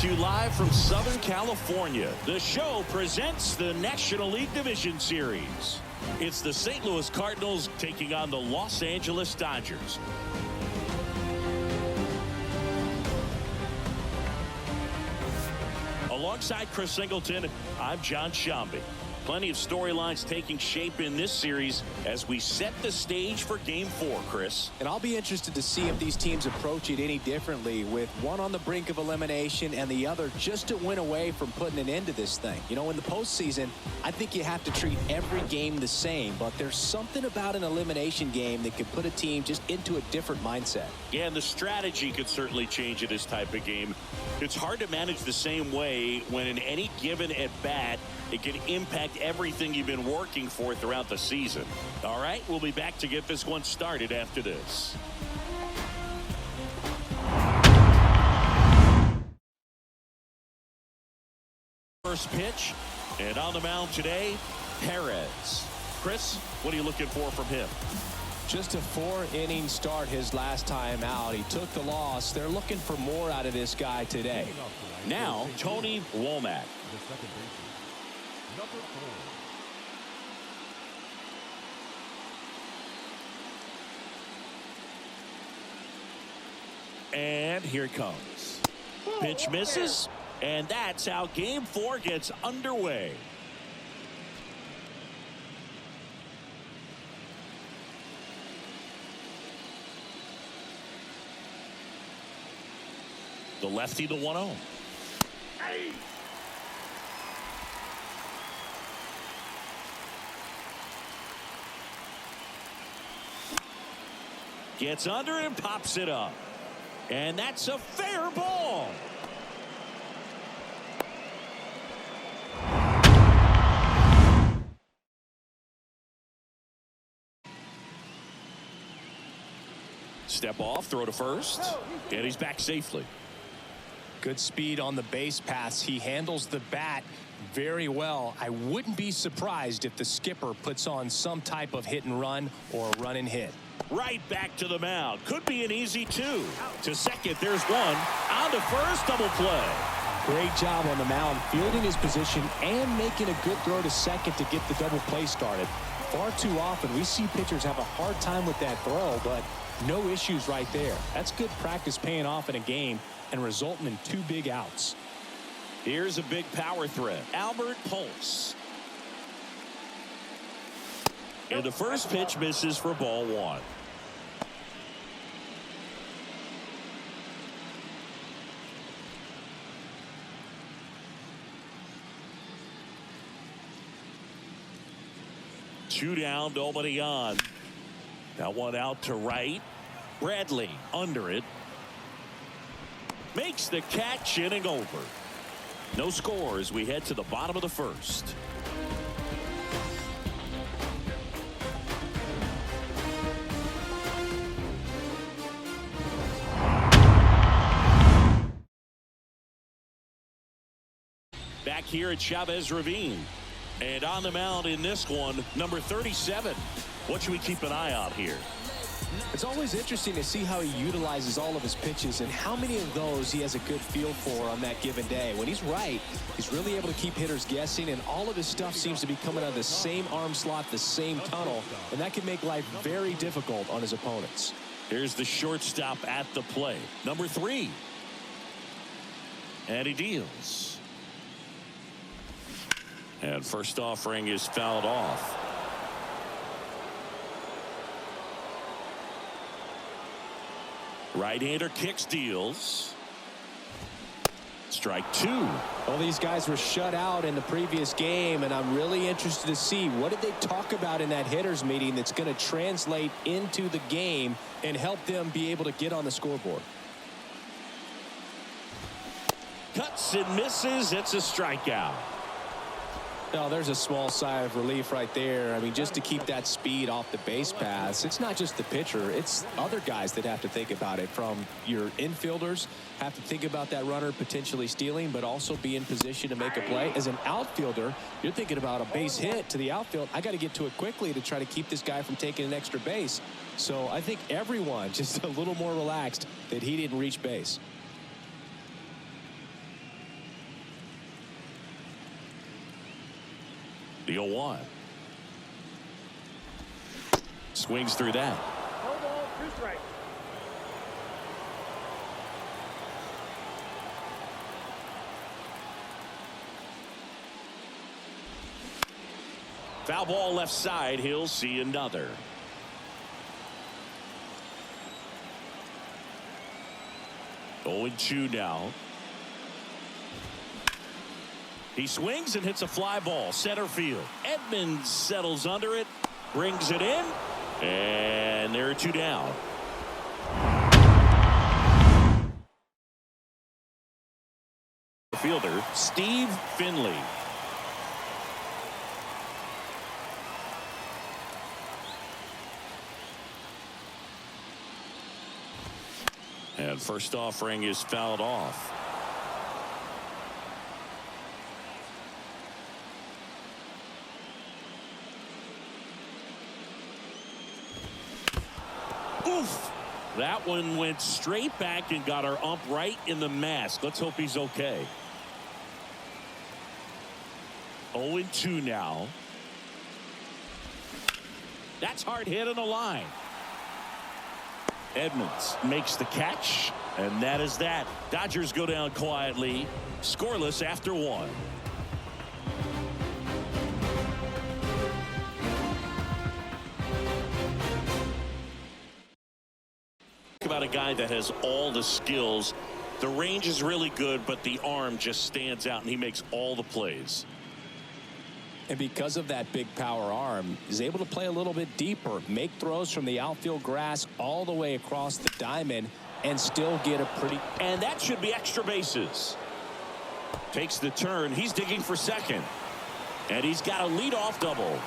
to you live from Southern California. The show presents the National League Division Series. It's the St. Louis Cardinals taking on the Los Angeles Dodgers. Alongside Chris Singleton, I'm John Shambi. Plenty of storylines taking shape in this series as we set the stage for Game 4, Chris. And I'll be interested to see if these teams approach it any differently, with one on the brink of elimination and the other just to win away from putting an end to this thing. You know, in the postseason, I think you have to treat every game the same, but there's something about an elimination game that can put a team just into a different mindset. Yeah, and the strategy could certainly change in this type of game. It's hard to manage the same way when in any given at bat, it can impact everything you've been working for throughout the season. All right, we'll be back to get this one started after this. First pitch, and on the mound today, Perez. Chris, what are you looking for from him? Just a 4-inning start his last time out. He took the loss. They're looking for more out of this guy today. Now, Tony Womack. Number 4. And here it comes. Pitch misses, and that's how Game 4 gets underway. The lefty to 1-0. Gets under it and pops it up. And that's a fair ball. Step off, throw to first, and he's back safely. Good speed on the base pass. He handles the bat very well. I wouldn't be surprised if the skipper puts on some type of hit and run or a run and hit. Right back to the mound. Could be an easy 2. To second, there's one. On to first, double play. Great job on the mound, fielding his position and making a good throw to second to get the double play started. Far too often we see pitchers have a hard time with that throw, but no issues right there. That's good practice paying off in a game and resulting in 2 big outs. Here's a big power threat. Albert Pujols. And the first pitch misses for ball 1. Two down, nobody on. That one out to right. Bradley under it. Makes the catch, inning over. No score as we head to the bottom of the first. Back here at Chavez Ravine. And on the mound in this one, number 37. What should we keep an eye on here? It's always interesting to see how he utilizes all of his pitches and how many of those he has a good feel for on that given day. When he's right, he's really able to keep hitters guessing, and all of his stuff seems to be coming out of the same arm slot, the same tunnel, and that can make life very difficult on his opponents. Here's the shortstop at the plate, number 3. And he deals. And first offering is fouled off. Right-hander kicks, deals. Strike 2. Well, these guys were shut out in the previous game, and I'm really interested to see what did they talk about in that hitters meeting that's going to translate into the game and help them be able to get on the scoreboard. Cuts and misses. It's a strikeout. No, there's a small sigh of relief right there. I mean, just to keep that speed off the base paths, it's not just the pitcher, it's other guys that have to think about it. From your infielders have to think about that runner potentially stealing, but also be in position to make a play. As an outfielder, you're thinking about a base hit to the outfield. I got to get to it quickly to try to keep this guy from taking an extra base. So I think everyone just a little more relaxed that he didn't reach base. The 0-1. Swings through that. No ball, 2 strikes. Foul ball left side. He'll see another. Oh, 0-2 now. He swings and hits a fly ball center field. Edmonds settles under it, brings it in, and there are 2 down. Fielder Steve Finley. And first offering is fouled off. Oof! That one went straight back and got our ump right in the mask. Let's hope he's okay. 0-2 now. That's hard hit on the line. Edmonds makes the catch, and that is that. Dodgers go down quietly, scoreless after 1. About a guy that has all the skills. The range is really good, but the arm just stands out, and he makes all the plays. And because of that big power arm, he's able to play a little bit deeper, make throws from the outfield grass all the way across the diamond, and still get a pretty... And that should be extra bases. Takes the turn. He's digging for second. And he's got a leadoff double.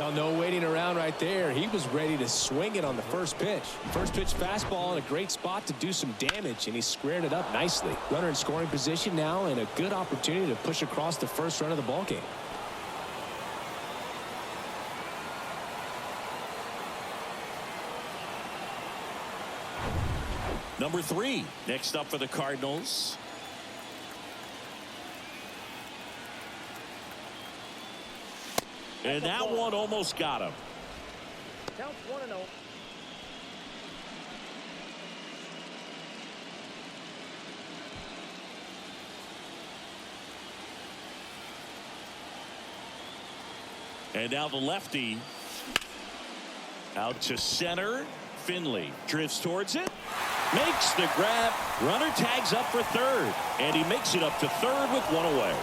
Oh, no waiting around right there. He was ready to swing it on the first pitch. First pitch fastball in a great spot to do some damage, and he squared it up nicely. Runner in scoring position now, and a good opportunity to push across the first run of the ballgame. Number 3 next up for the Cardinals. And that one almost got him. Counts 1-0. And now the lefty out to center. Finley drifts towards it, makes the grab. Runner tags up for third, and he makes it up to third with 1 away.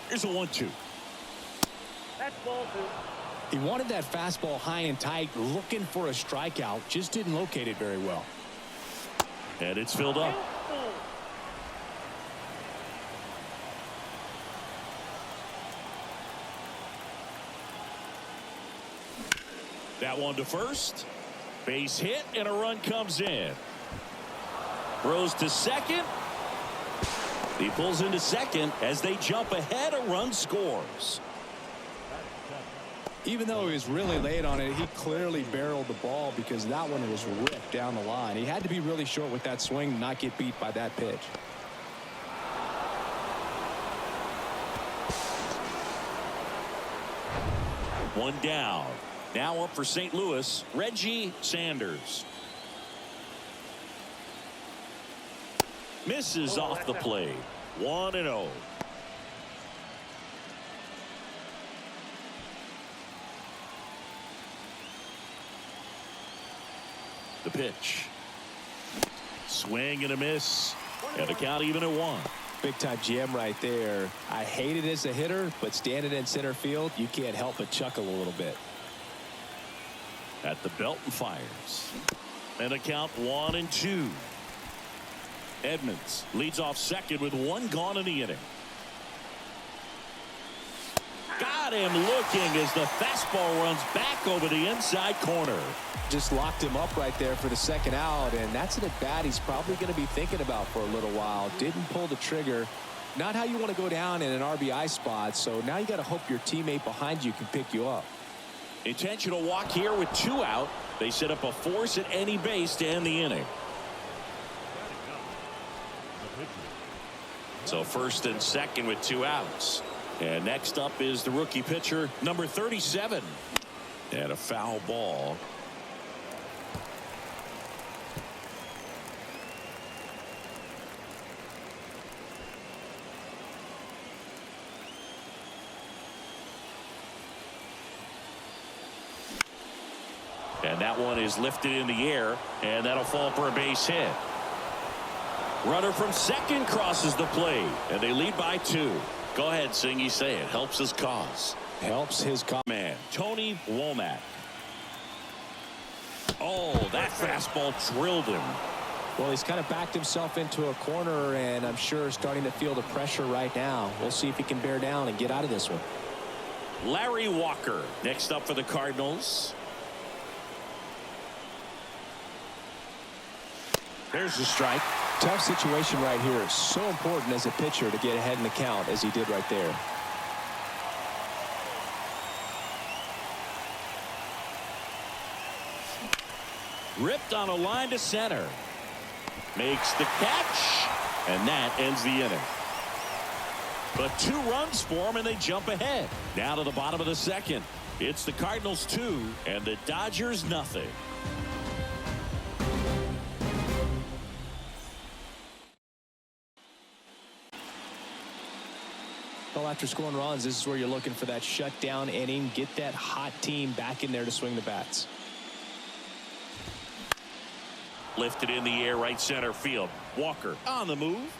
Here's a 1-2. That's ball 2. He wanted that fastball high and tight, looking for a strikeout, just didn't locate it very well. And it's filled up. That one to first. Base hit, and a run comes in. Throws to second. He pulls into second. As they jump ahead, a run scores. Even though he was really late on it, he clearly barreled the ball because that one was ripped down the line. He had to be really short with that swing and not get beat by that pitch. One down. Now up for St. Louis, Reggie Sanders. Misses off the plate. 1-0. The pitch. Swing and a miss. And the count even at 1. Big time GM right there. I hate it as a hitter, but standing in center field, you can't help but chuckle a little bit. At the belt and fires. And a count 1-2. Edmonds leads off second with 1 gone in the inning. Got him looking as the fastball runs back over the inside corner. Just locked him up right there for the second out, and that's an at-bat he's probably going to be thinking about for a little while. Didn't pull the trigger. Not how you want to go down in an RBI spot, so now you got to hope your teammate behind you can pick you up. Intentional walk here with 2 out. They set up a force at any base to end the inning. So first and second with 2 outs. And next up is the rookie pitcher, number 37. And a foul ball. And that one is lifted in the air, and that'll fall for a base hit. Runner from second crosses the plate, and they lead by 2. Go ahead, Singy, say it. Helps his cause. Helps his cause. Man, Tony Womack. Oh, that fastball drilled him. Well, he's kind of backed himself into a corner, and I'm sure starting to feel the pressure right now. We'll see if he can bear down and get out of this one. Larry Walker next up for the Cardinals. There's the strike. Tough situation right here. So important as a pitcher to get ahead in the count as he did right there. Ripped on a line to center. Makes the catch. And that ends the inning. But 2 runs for them, and they jump ahead. Now to the bottom of the second. It's the Cardinals 2 and the Dodgers nothing. Well, after scoring runs, this is where you're looking for that shutdown inning. Get that hot team back in there to swing the bats. Lifted in the air, right center field. Walker on the move.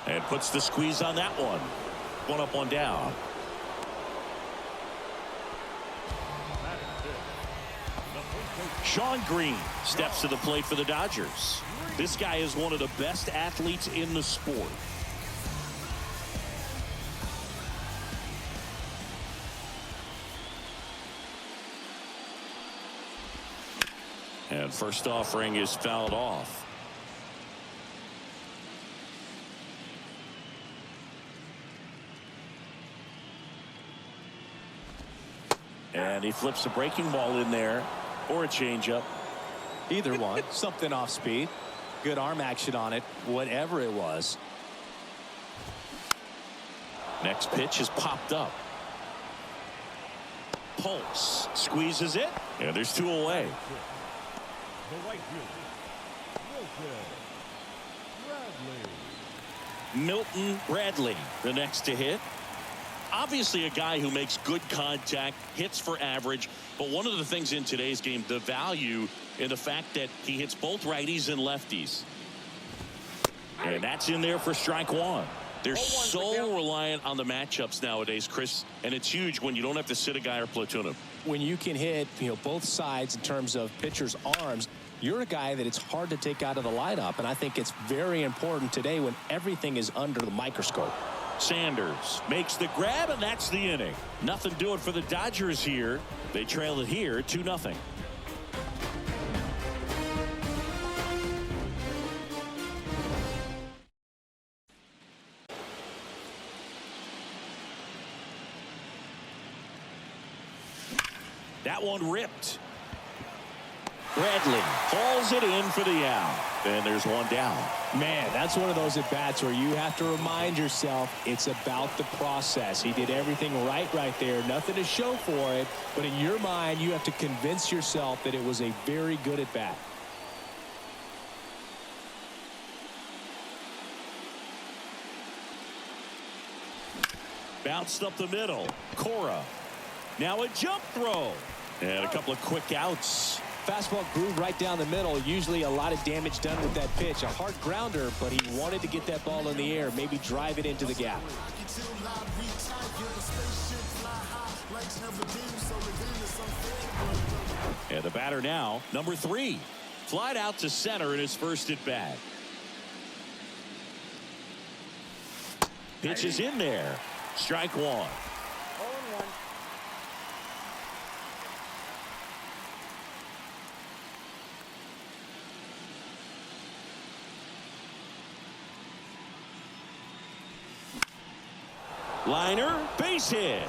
And puts the squeeze on that one. 1 up, 1 down. Sean Green steps to the plate for the Dodgers. This guy is one of the best athletes in the sport. And first offering is fouled off. And he flips a breaking ball in there, or a changeup. Either one. Something off speed. Good arm action on it. Whatever it was. Next pitch is popped up. Pulse squeezes it, and there's 2 away. Milton Bradley, the next to hit. Obviously a guy who makes good contact, hits for average, but one of the things in today's game, the value in the fact that he hits both righties and lefties. And that's in there for strike 1. They're so reliant on the matchups nowadays, Chris, and it's huge when you don't have to sit a guy or platoon him. When you can hit, both sides in terms of pitchers' arms, you're a guy that it's hard to take out of the lineup, and I think it's very important today when everything is under the microscope. Sanders makes the grab, and that's the inning. Nothing doing for the Dodgers here. They trail it here 2-0. That one ripped. Bradley hauls it in for the out. And there's 1 down. Man, that's one of those at-bats where you have to remind yourself it's about the process. He did everything right there. Nothing to show for it. But in your mind, you have to convince yourself that it was a very good at-bat. Bounced up the middle. Cora. Now a jump throw. And a couple of quick outs. Fastball groove right down the middle. Usually a lot of damage done with that pitch. A hard grounder, but he wanted to get that ball in the air, maybe drive it into the gap. And the batter now, number 3. Flied out to center in his first at bat. Pitch is in there. Strike 1. Liner, base hit.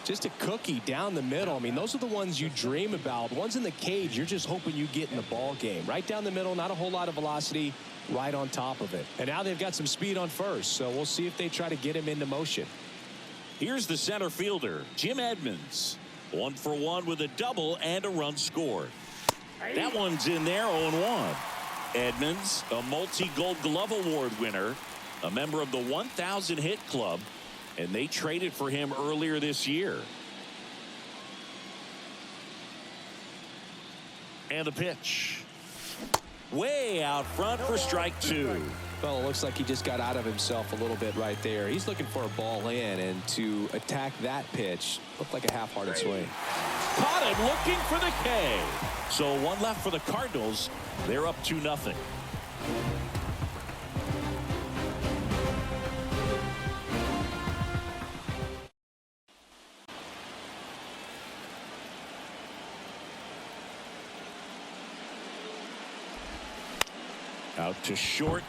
Just a cookie down the middle. I mean, those are the ones you dream about. Ones in the cage, you're just hoping you get in the ball game. Right down the middle, not a whole lot of velocity, right on top of it. And now they've got some speed on first, so we'll see if they try to get him into motion. Here's the center fielder, Jim Edmonds. 1 for 1 with a double and a run scored. That one's in there, 0-1. Edmonds, a multi-Gold Glove Award winner, a member of the 1,000 hit club, and they traded for him earlier this year. And the pitch. Way out front for strike 2. Well, it looks like he just got out of himself a little bit right there. He's looking for a ball in, and to attack that pitch looked like a half-hearted swing. Caught him looking for the K. So 1 left for the Cardinals. They're up 2-0. Out to short.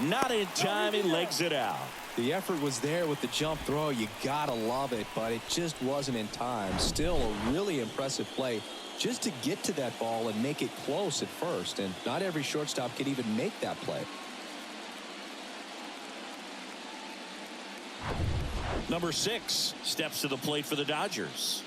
Not in time. He legs it out. The effort was there with the jump throw. You gotta love it, but it just wasn't in time. Still a really impressive play just to get to that ball and make it close at first, and not every shortstop can even make that play. Number 6 steps to the plate for the Dodgers.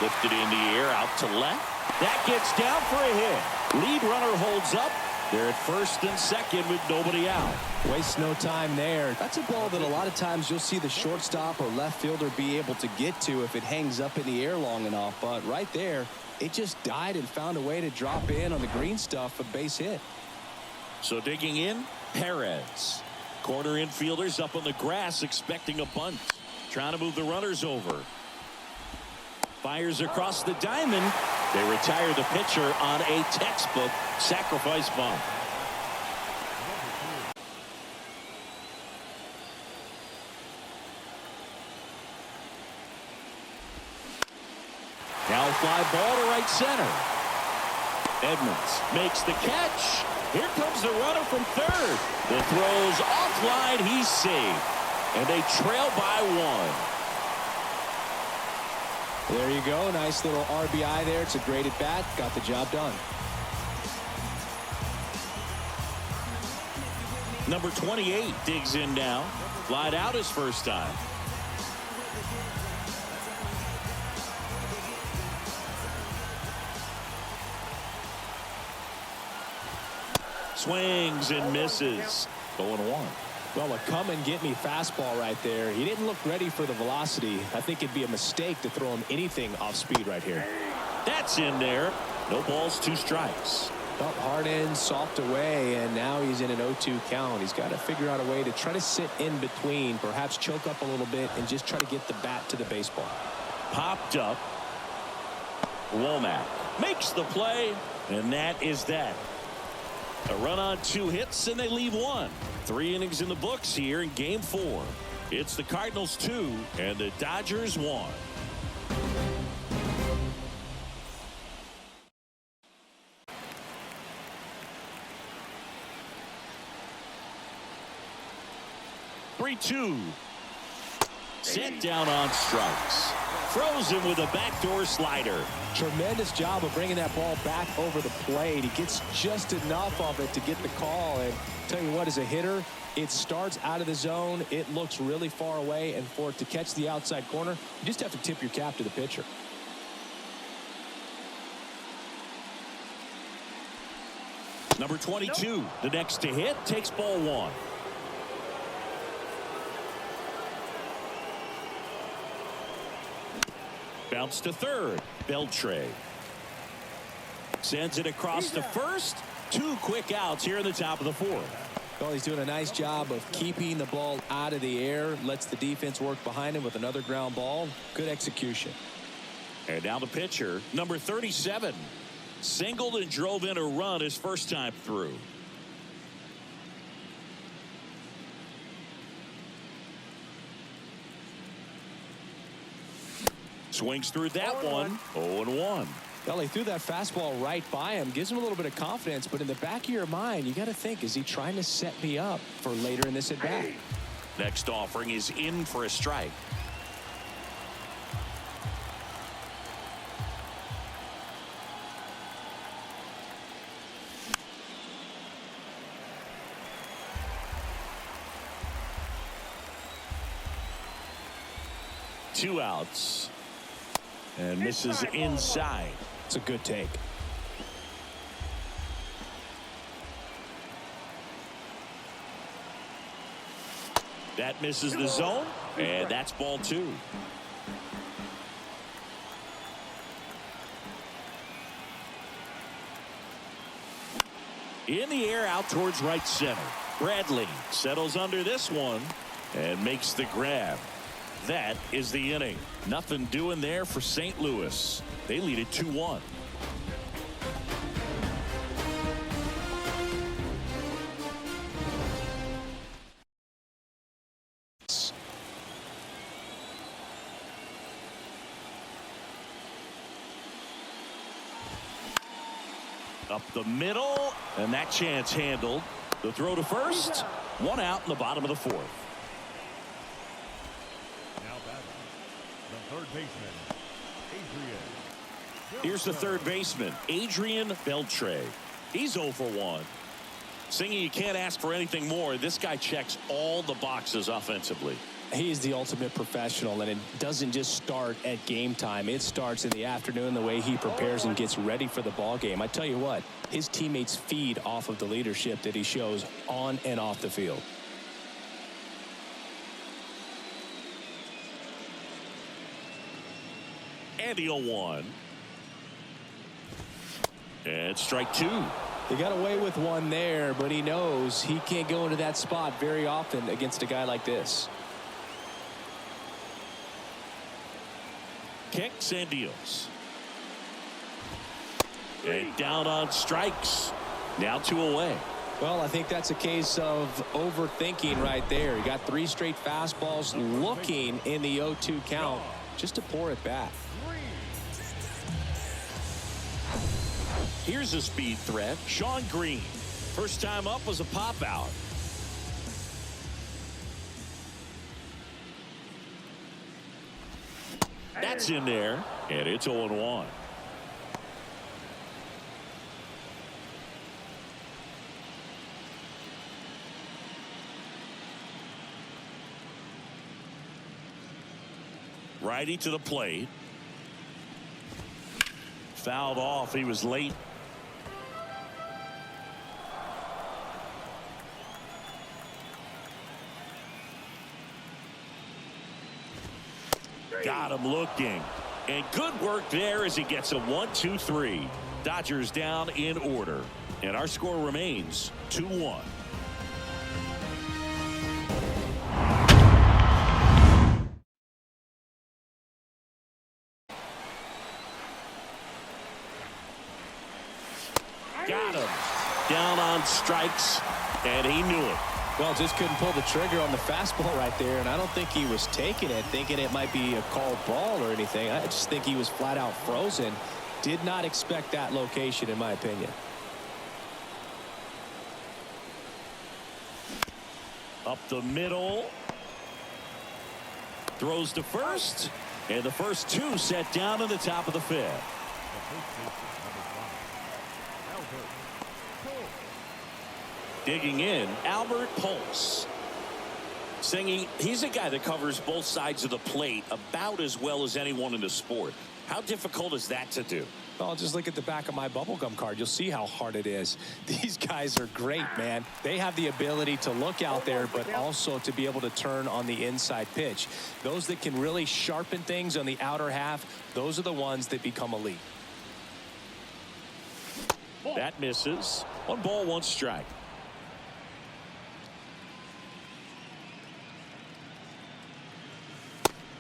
Lifted in the air, out to left. That gets down for a hit. Lead runner holds up. They're at first and second with nobody out. Waste no time there. That's a ball that a lot of times you'll see the shortstop or left fielder be able to get to if it hangs up in the air long enough. But right there, it just died and found a way to drop in on the green stuff, a base hit. So digging in, Perez. Corner infielders up on the grass expecting a bunt. Trying to move the runners over. Fires across the diamond. They retire the pitcher on a textbook sacrifice bunt. Now fly ball to right center. Edmonds makes the catch. Here comes the runner from third. The throw's offline. He's safe. And they trail by 1. There you go. Nice little RBI there. It's a great at bat. Got the job done. Number 28 digs in now. Flied out his first time. Swings and misses. 0-1. Well, a come-and-get-me fastball right there. He didn't look ready for the velocity. I think it'd be a mistake to throw him anything off speed right here. That's in there. No balls, 2 strikes. Up hard in, soft away, and now he's in an 0-2 count. He's got to figure out a way to try to sit in between, perhaps choke up a little bit, and just try to get the bat to the baseball. Popped up. Womack makes the play, and that is that. A run on 2 hits, and they leave 1. 3 innings in the books here in Game 4. It's the Cardinals 2 and the Dodgers 1. Three-two. Set down on strikes. Throws him with a backdoor slider. Tremendous job of bringing that ball back over the plate. He gets just enough of it to get the call. And tell you what, as a hitter, it starts out of the zone. It looks really far away. And for it to catch the outside corner, you just have to tip your cap to the pitcher. Number 22, the next to hit, takes ball 1. Bounce to third. Beltre sends it across to first. 2 quick outs here in the top of the 4th. Well, he's doing a nice job of keeping the ball out of the air. Lets the defense work behind him with another ground ball. Good execution. And now the pitcher, number 37. Singled and drove in a run his first time through. Swings through that one. 0-1. Well, he threw that fastball right by him, gives him a little bit of confidence, but in the back of your mind, you got to think, is he trying to set me up for later in this at bat? Next offering is in for a strike. Two outs. And misses inside. It's a good take. That misses the zone, and that's ball two. In the air out towards right center. Bradley settles under this one and makes the grab. That is the inning. Nothing doing there for St. Louis. They lead it 2-1. Up the middle, and that chance handled. The throw to first. One out in the bottom of the fourth. Now batting, the third baseman, Adrian. Here's the third baseman, Adrian Beltre. He's 0 for 1. Singing, you can't ask for anything more. This guy checks all the boxes offensively. He is the ultimate professional, and it doesn't just start at game time. It starts in the afternoon, the way he prepares and gets ready for the ball game. I tell you what, his teammates feed off of the leadership that he shows on and off the field. And the 0-1. And strike two. He got away with one there, but he knows he can't go into that spot very often against a guy like this. Kicks and deals. And down on strikes. Now 2 away. Well, I think that's a case of overthinking right there. He got 3 straight fastballs looking in the 0-2 count just to pour it back. Here's a speed threat. Sean Green. First time up was a pop out. That's in there, and it's 0-1. Righty to the plate. Fouled off. He was late. Got him looking. And good work there as he gets a 1-2-3. Dodgers down in order. And our score remains 2-1. Got him. Down on strikes, and he knew it. Well, just couldn't pull the trigger on the fastball right there, and I don't think he was taking it, thinking it might be a called ball or anything. I just think he was flat out frozen. Did not expect that location, in my opinion. Up the middle. Throws to first, and the first 2 set down in the top of the 5th. Digging in, Albert Pujols. Singing, he's a guy that covers both sides of the plate about as well as anyone in the sport. How difficult is that to do? Well, just look at the back of my bubblegum card. You'll see how hard it is. These guys are great, man. They have the ability to look out there, but also to be able to turn on the inside pitch. Those that can really sharpen things on the outer half, those are the ones that become elite. That misses. 1 ball, 1 strike.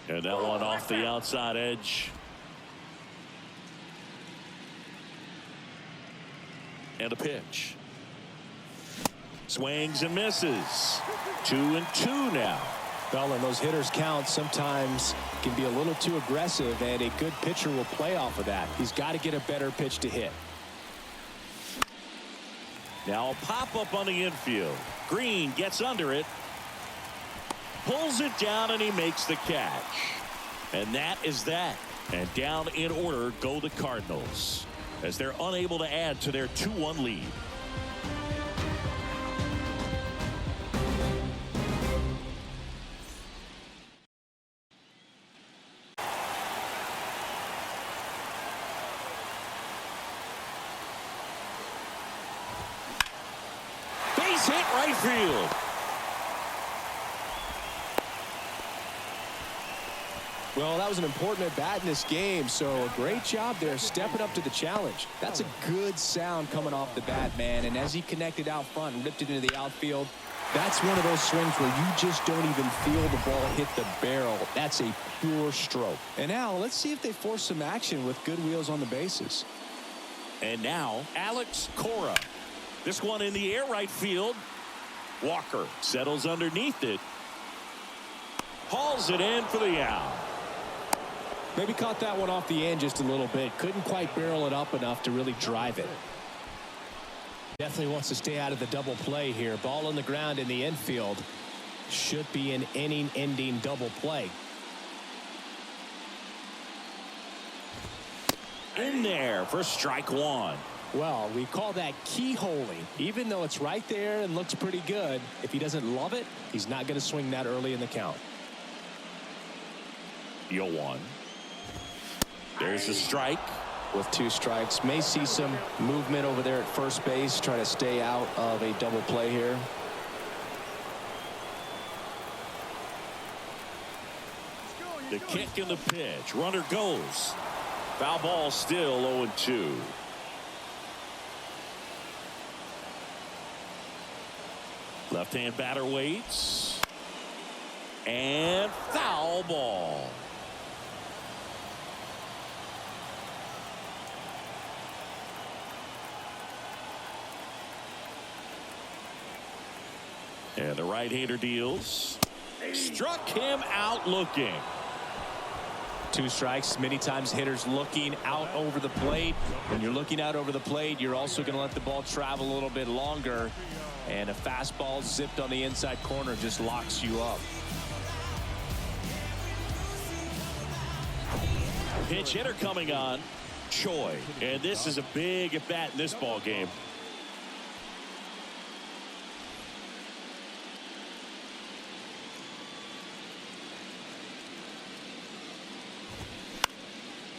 And that one off the outside edge. And a pitch. Swings and misses. 2-2 now. Well, and those hitters count sometimes can be a little too aggressive, and a good pitcher will play off of that. He's got to get a better pitch to hit. Now a pop-up on the infield. Green gets under it. Pulls it down, and he makes the catch. And that is that. And down in order go the Cardinals, as they're unable to add to their 2-1 lead. Base hit right field. Well, that was an important at bat in this game, so a great job there stepping up to the challenge. That's a good sound coming off the bat, man, and as he connected out front and ripped it into the outfield, that's one of those swings where you just don't even feel the ball hit the barrel. That's a pure stroke. And now let's see if they force some action with good wheels on the bases. And now Alex Cora. This one in the air right field. Walker settles underneath it. Hauls it in for the out. Maybe caught that one off the end just a little bit. Couldn't quite barrel it up enough to really drive it. Definitely wants to stay out of the double play here. Ball on the ground in the infield. Should be an inning-ending double play. In there for strike one. Well, we call that keyholing. Even though it's right there and looks pretty good, if he doesn't love it, he's not going to swing that early in the count. 0-1. There's a strike. With 2 strikes, may see some movement over there at first base, try to stay out of a double play here. The kick and the pitch. Runner goes. Foul ball, still 0-2. Left-hand batter waits. And foul ball. And the right-hander deals. Struck him out looking. 2 strikes. Many times hitters looking out over the plate. When you're looking out over the plate, you're also going to let the ball travel a little bit longer. And a fastball zipped on the inside corner just locks you up. Pinch hitter coming on. Choi. And this is a big at bat in this ball game.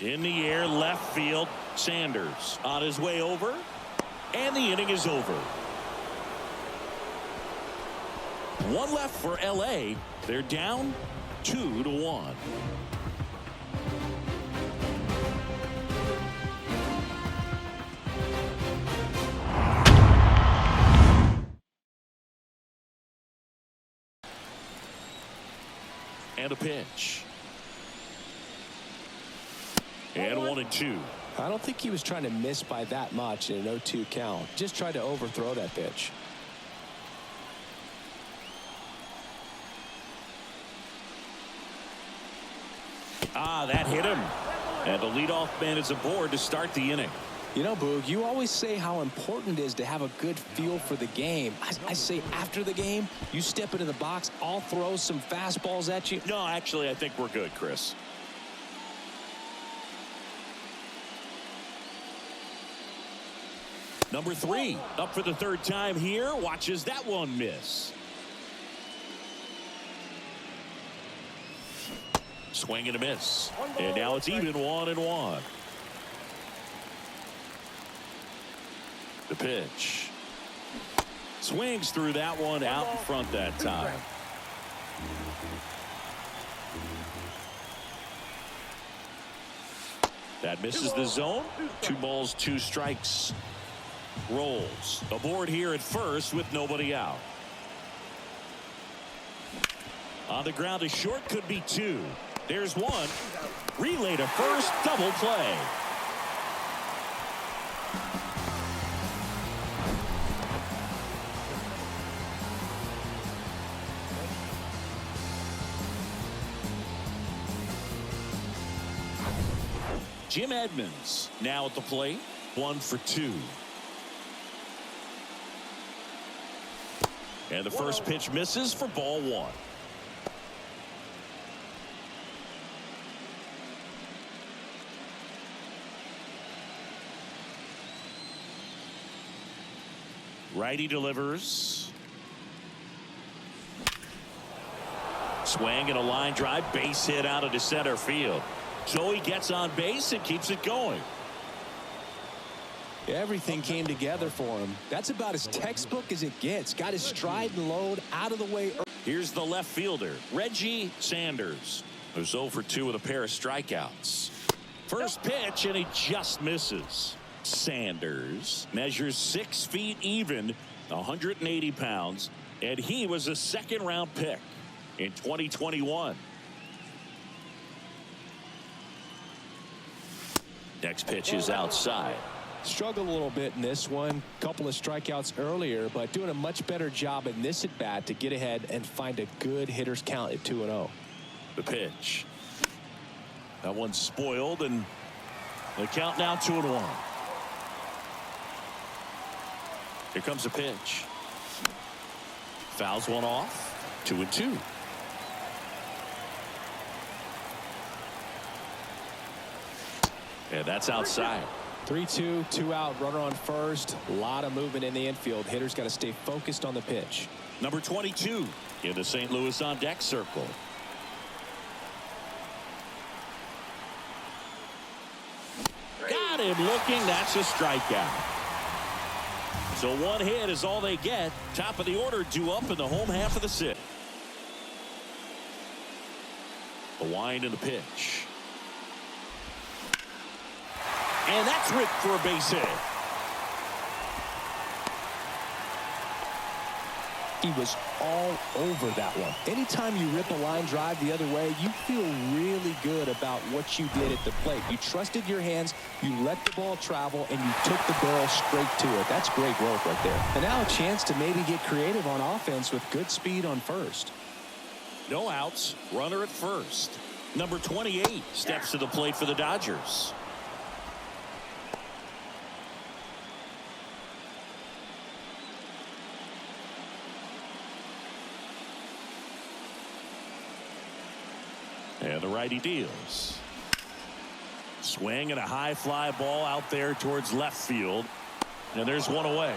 In the air, left field. Sanders on his way over. And the inning is over. 1 left for LA. They're down 2-1. And a pitch. And 1-2. I don't think he was trying to miss by that much in an 0-2 count. Just tried to overthrow that pitch. That hit him. And the leadoff man is aboard to start the inning. You know, Boog, you always say how important it is to have a good feel for the game. I say after the game, you step into the box, I'll throw some fastballs at you. No, actually, I think we're good, Chris. Number 3 up for the 3rd time here. Watches that one miss. Swing and a miss. And now it's even 1-1. The pitch. Swings through that one out in front that time. That misses the zone. 2 balls, 2 strikes. Rolls aboard here at first with nobody out. On the ground to short, could be 2. There's 1. Relay to first, double play. Jim Edmonds now at the plate. 1 for 2. And the first pitch misses for ball 1. Righty delivers. Swing and a line drive, base hit out into center field. So he gets on base and keeps it going. Everything came together for him. That's about as textbook as it gets. Got his stride and load out of the way. Here's the left fielder, Reggie Sanders, who's 0 for 2 with a pair of strikeouts. First pitch, and he just misses. Sanders measures 6 feet even, 180 pounds, and he was a second-round pick in 2021. Next pitch is outside. Struggled a little bit in this one. Couple of strikeouts earlier, but doing a much better job in this at bat to get ahead and find a good hitter's count at 2-0. The pitch. That one's spoiled, and the count now 2-1. Here comes the pitch. Fouls one off. 2-2. And that's outside. 3-2, 2 out, runner on first. A lot of movement in the infield. Hitters got to stay focused on the pitch. Number 22 in the St. Louis on deck circle. Got him looking. That's a strikeout. So one hit is all they get. Top of the order due up in the home half of the 6th. The wind and the pitch. And that's ripped for a base hit. He was all over that one. Anytime you rip a line drive the other way, you feel really good about what you did at the plate. You trusted your hands, you let the ball travel, and you took the barrel straight to it. That's great work right there. And now a chance to maybe get creative on offense with good speed on first. No outs, runner at first. Number 28 steps to the plate for the Dodgers. And the righty deals. Swing and a high fly ball out there towards left field. And there's one away.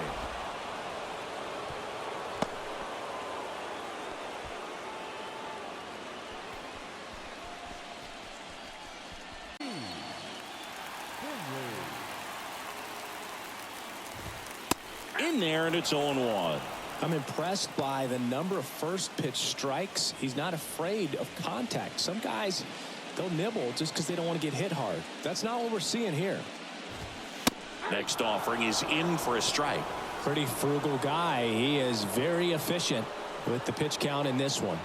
In there, and it's 0-1. I'm impressed by the number of first pitch strikes. He's not afraid of contact. Some guys, they'll nibble just because they don't want to get hit hard. That's not what we're seeing here. Next offering is in for a strike. Pretty frugal guy. He is very efficient with the pitch count in this one.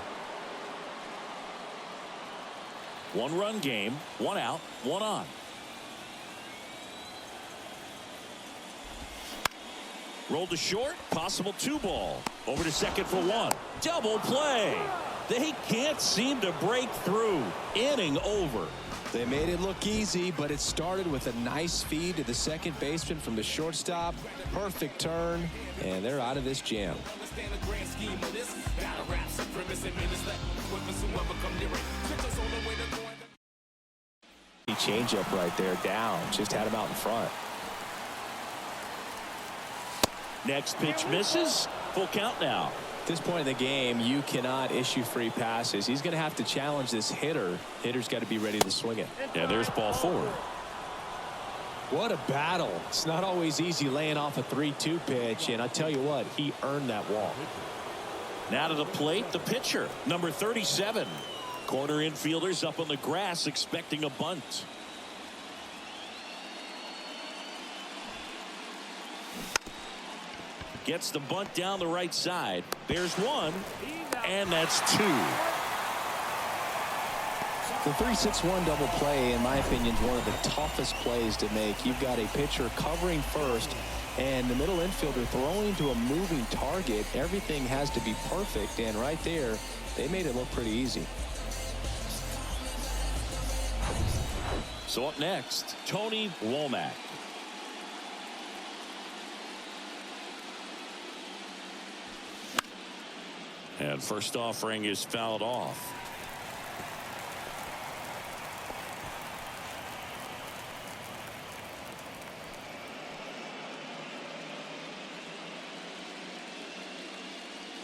1-run game, 1 out, 1 on. Rolled to short, possible 2-ball. Over to second for 1. Double play. They can't seem to break through. Inning over. They made it look easy, but it started with a nice feed to the second baseman from the shortstop. Perfect turn, and they're out of this jam. Changeup right there, down. Just had him out in front. Next pitch misses. Full count now. At this point in the game, you cannot issue free passes. He's going to have to challenge this hitter. Hitter's got to be ready to swing it. Yeah, there's ball 4. What a battle. It's not always easy laying off a 3-2 pitch, and I tell you what, he earned that walk. Now to the plate, the pitcher, number 37. Corner infielders up on the grass expecting a bunt. Gets the bunt down the right side. There's 1, and that's 2. The 3-6-1 double play, in my opinion, is one of the toughest plays to make. You've got a pitcher covering first, and the middle infielder throwing to a moving target. Everything has to be perfect, and right there, they made it look pretty easy. So up next, Tony Womack. And first offering is fouled off.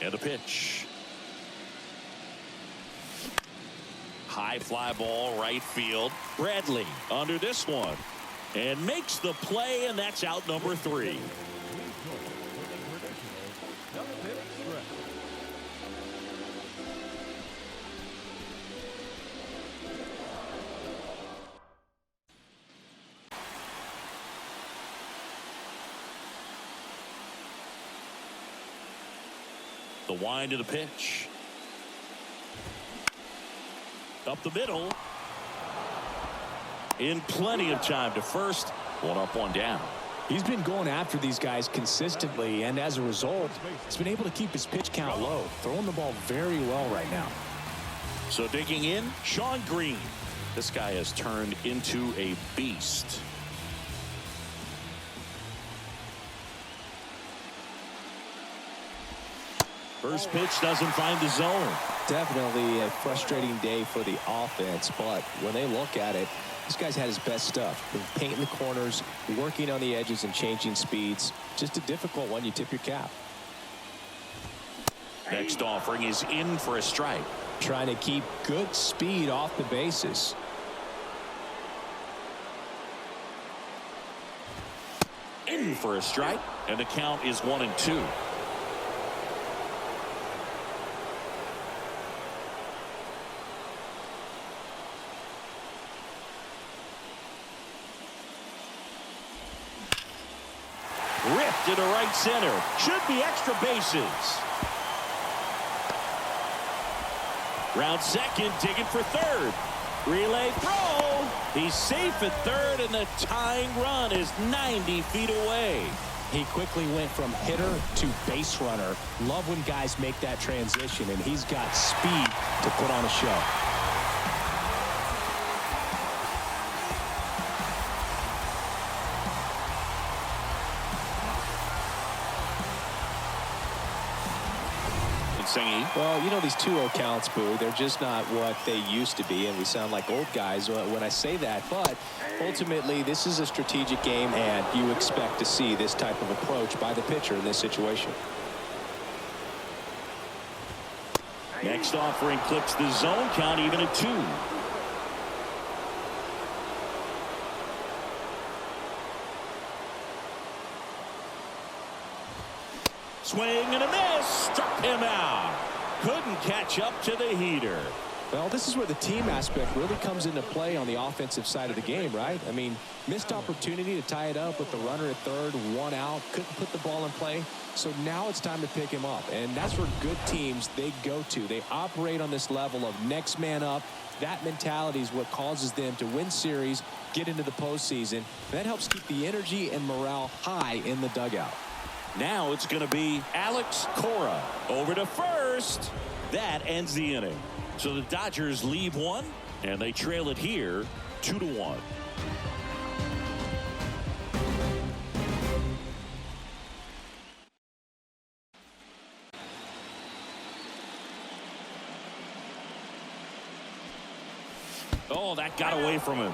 And a pitch. High fly ball right field. Bradley under this one and makes the play, and that's out number 3. The wind of the pitch. Up the middle. In plenty of time to first. 1 up, 1 down. He's been going after these guys consistently, and as a result, he's been able to keep his pitch count low, throwing the ball very well right now. So digging in, Sean Green. This guy has turned into a beast. First pitch doesn't find the zone. Definitely a frustrating day for the offense, but when they look at it, this guy's had his best stuff. Been painting the corners, working on the edges and changing speeds. Just a difficult one. You tip your cap. Next offering is in for a strike. Trying to keep good speed off the bases. In for a strike, and the count is 1-2. Ripped to the right center. Should be extra bases. Round second, digging for third. Relay throw. He's safe at third, and the tying run is 90 feet away. He quickly went from hitter to base runner. Love when guys make that transition, and he's got speed to put on a show. Well, you know, these 2-0 counts, Boo, they're just not what they used to be, and we sound like old guys when I say that. But ultimately, this is a strategic game, and you expect to see this type of approach by the pitcher in this situation. Next offering clips the zone count even at 2. Swing and a miss. Struck him out. Couldn't catch up to the heater. Well, this is where the team aspect really comes into play on the offensive side of the game, right? I mean, missed opportunity to tie it up with the runner at third, 1 out, couldn't put the ball in play. So now it's time to pick him up, and that's where good teams, they go to. They operate on this level of next man up. That mentality is what causes them to win series, get into the postseason. That helps keep the energy and morale high in the dugout. Now it's going to be Alex Cora over to first. That ends the inning. So the Dodgers leave one, and they trail it here 2-1. Oh, that got away from him.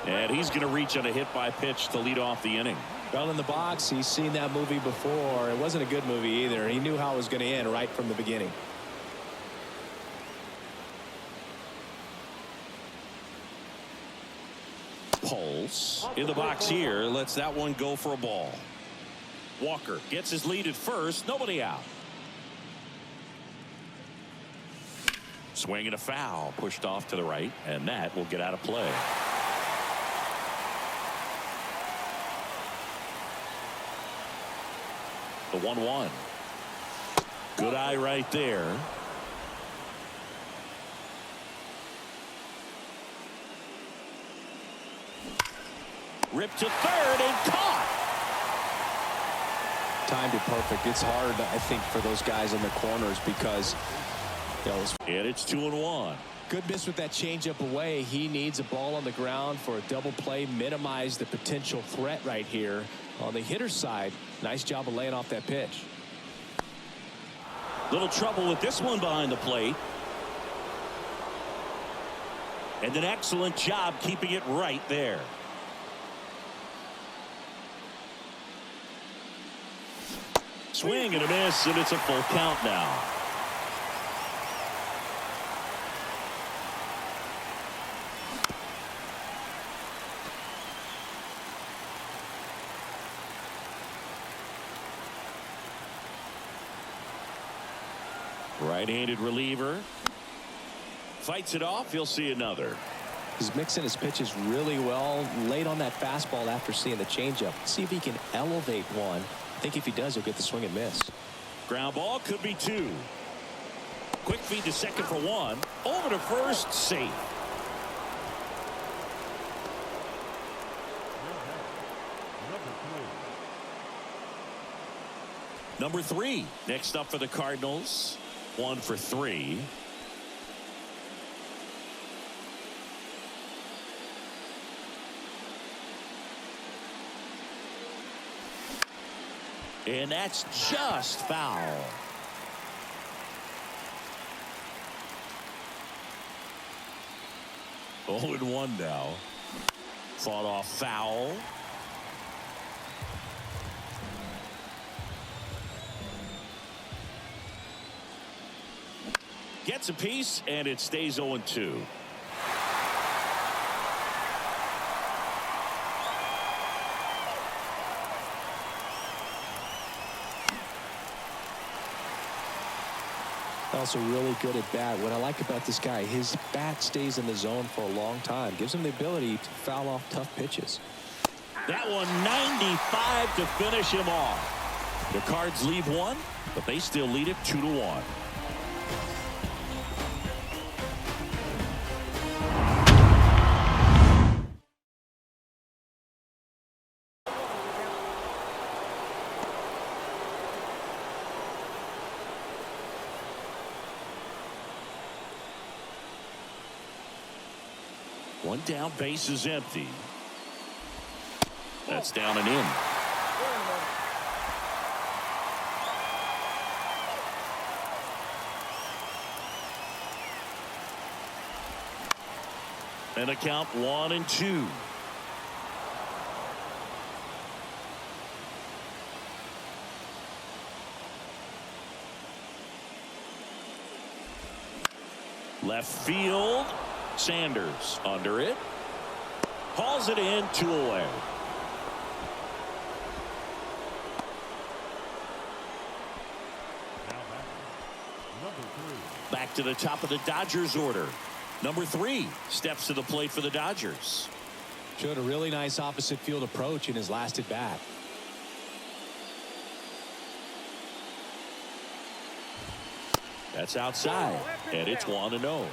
And he's going to reach on a hit by pitch to lead off the inning. Well, in the box, he's seen that movie before. It wasn't a good movie either. He knew how it was going to end right from the beginning. Pulse in the box here. Lets that one go for a ball. Walker gets his lead at first. Nobody out. Swing and a foul. Pushed off to the right, and that will get out of play. The 1-1. Good eye right there. Ripped to third and caught. Timed it perfect. It's hard, I think, for those guys in the corners because those. And it's 2-1. Good miss with that changeup away. He needs a ball on the ground for a double play, minimize the potential threat right here. On the hitter's side, nice job of laying off that pitch. Little trouble with this one behind the plate. And an excellent job keeping it right there. Swing and a miss, and it's a full count now. Right-handed reliever. Fights it off. He'll see another. He's mixing his pitches really well. Late on that fastball after seeing the changeup. See if he can elevate one. I think if he does, he'll get the swing and miss. Ground ball, could be two. Quick feed to second for one. Over to first, safe. Number three. Next up for the Cardinals. 1 for 3. And that's just foul. Oh, and 1 now. Fought off foul. Gets a piece, and it stays 0-2. Also really good at bat. What I like about this guy, his bat stays in the zone for a long time. Gives him the ability to foul off tough pitches. That one 95 to finish him off. The Cards lead 1, but they still lead it 2-1. One down, base is empty. That's down and in. And a count 1-2. Left field. Sanders under it. Hauls it in, 2 away. Back to the top of the Dodgers order. Number 3 steps to the plate for the Dodgers. Showed a really nice opposite field approach in his last at bat. That's outside, and it's 1-0.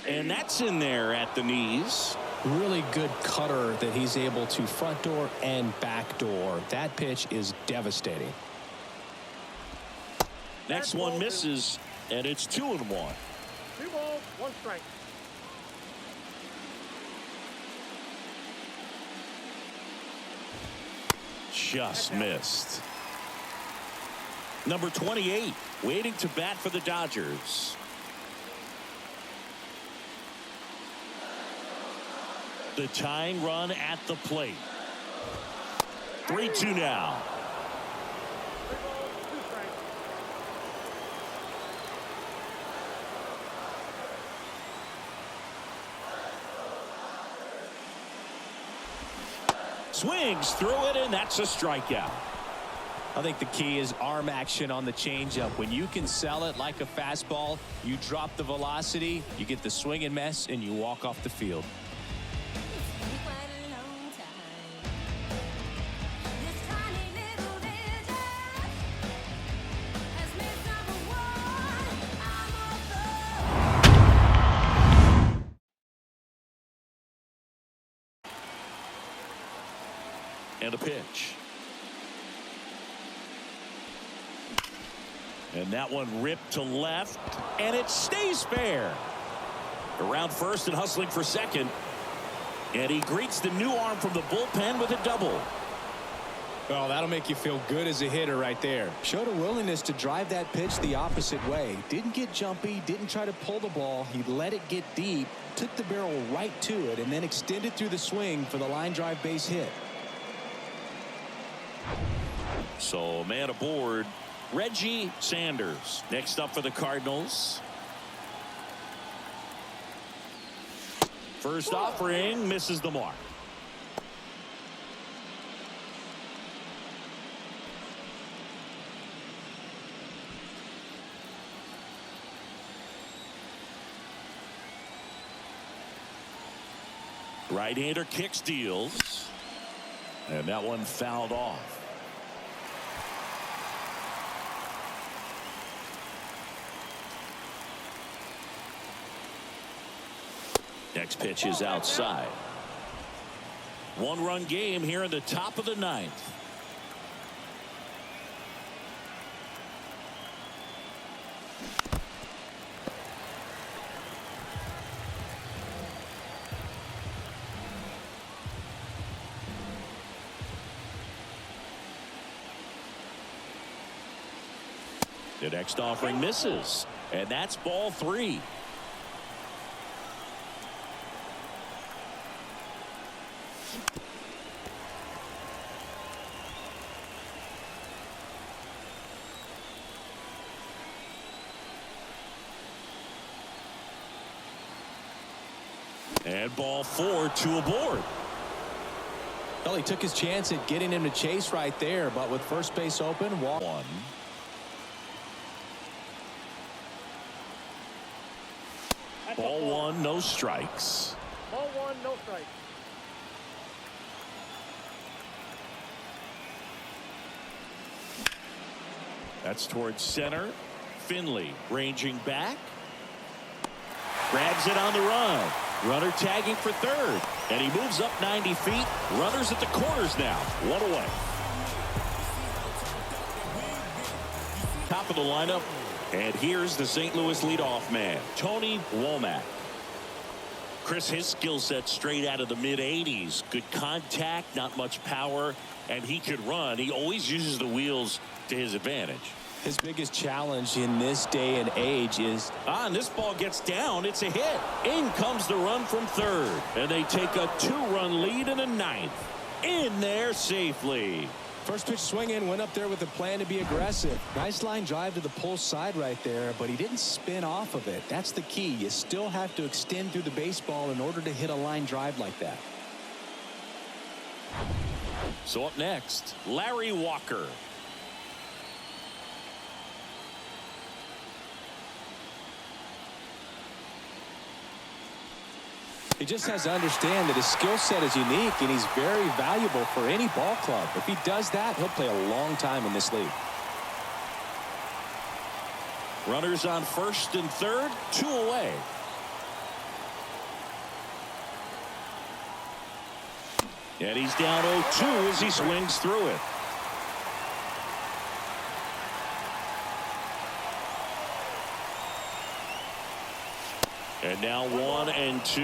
And that's in there at the knees. Really good cutter that he's able to front door and back door. That pitch is devastating. Next one misses, and it's 2-1. 2 balls, 1 strike. Just missed. Number 28 waiting to bat for the Dodgers. The tying run at the plate. 3-2 now. 3 balls, 2 strikes. Swings through it, and that's a strikeout. I think the key is arm action on the changeup. When you can sell it like a fastball, you drop the velocity, you get the swing and miss, and you walk off the field. And a pitch. And that one ripped to left, and it stays fair. Around first and hustling for second. And he greets the new arm from the bullpen with a double. Well, that'll make you feel good as a hitter right there. Showed a willingness to drive that pitch the opposite way. Didn't get jumpy, didn't try to pull the ball. He let it get deep, took the barrel right to it, and then extended through the swing for the line drive base hit. So, man aboard, Reggie Sanders. Next up for the Cardinals. First offering misses the mark. Right-hander kick steals. And that one fouled off. Next pitch is outside. One-run game here in the top of the ninth. The next offering misses, and that's ball 3. And ball 4, 2 aboard. Well, he took his chance at getting him to chase right there, but with first base open, walk 1. Ball 1, no strikes. Ball 1, no strikes. That's towards center. Finley ranging back. Grabs it on the run. Runner tagging for third. And he moves up 90 feet. Runners at the corners now. 1 away. Top of the lineup. And here's the St. Louis leadoff man, Tony Womack. Chris, his skill set straight out of the mid-80s. Good contact, not much power, and he could run. He always uses the wheels to his advantage. His biggest challenge in this day and age is and this ball gets down. It's a hit. In comes the run from third, and they take a 2-run lead in the ninth. In there safely. first pitch swinging, went up there with a plan to be aggressive. Nice line drive to the pull side right there, but he didn't spin off of it. That's the key. You still have to extend through the baseball in order to hit a line drive like that. So up next, Larry Walker. He just has to understand that his skill set is unique and he's very valuable for any ball club. If he does that, he'll play a long time in this league. Runners on first and third, 2 away. And he's down 0-2 as he swings through it. And now 1-2.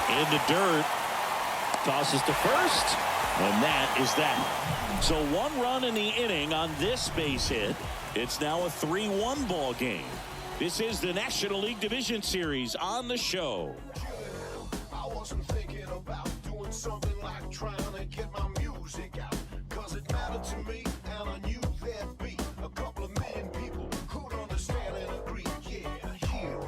In the dirt. Tosses to first. And that is that. So 1 run in the inning on this base hit. It's now a 3-1 ball game. This is the National League Division Series on the show. I wasn't thinking about doing something like trying to get my music out, cause it mattered to me, and I knew there'd be a couple of million people who'd understand and agree. Yeah, hero.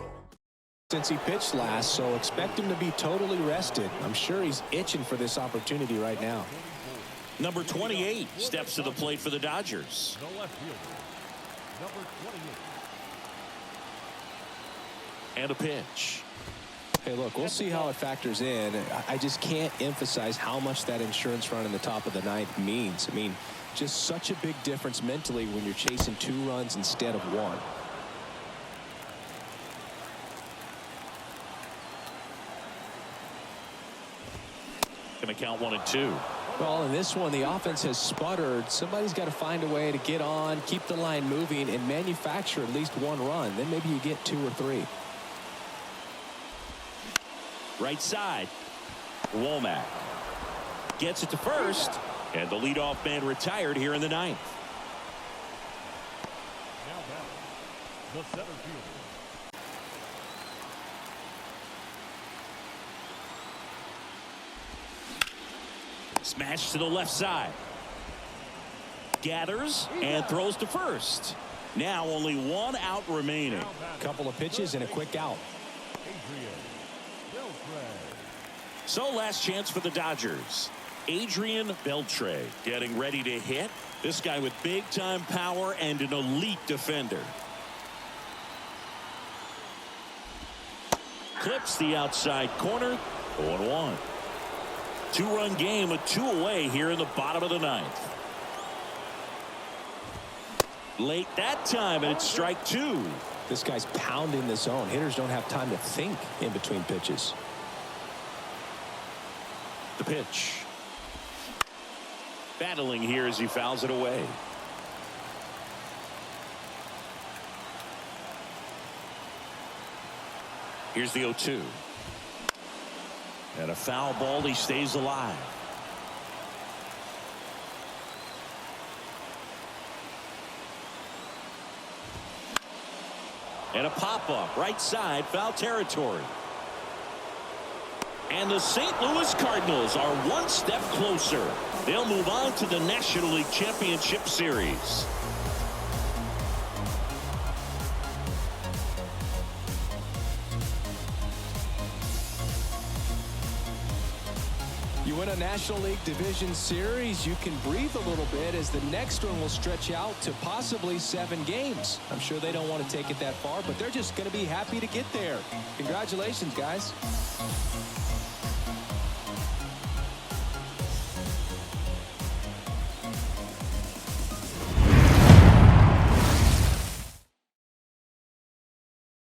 Since he pitched last, so expect him to be totally rested. I'm sure he's itching for this opportunity right now. Number 28 steps to the plate for the Dodgers. The left fielder, number 28. And a pitch. Hey, look, we'll see how it factors in. I just can't emphasize how much that insurance run in the top of the ninth means. I mean, just such a big difference mentally when you're chasing 2 runs instead of 1. going to count 1-2. Well, in this one, the offense has sputtered. Somebody's got to find a way to get on, keep the line moving, and manufacture at least one run. Then maybe you get 2 or 3. Right side. Womack gets it to first, and the leadoff man retired here in the 9th. Now batting, the center fielder. Smash to the left side. Gathers and throws to first. Now only 1 out remaining. Couple of pitches and a quick out. So last chance for the Dodgers. Adrian Beltre getting ready to hit. This guy with big time power and an elite defender. Clips the outside corner. 0-1. 2-run game with 2 away here in the bottom of the 9th. Late that time, and it's strike 2. This guy's pounding the zone. Hitters don't have time to think in between pitches. The pitch. Battling here as he fouls it away. Here's the 0-2. And a foul ball. He stays alive. And a pop-up right side, foul territory. And the St. Louis Cardinals are 1 step closer. They'll move on to the National League Championship Series. You win a National League Division Series, you can breathe a little bit as the next one will stretch out to possibly 7 games. I'm sure they don't want to take it that far, but they're just going to be happy to get there. Congratulations, guys.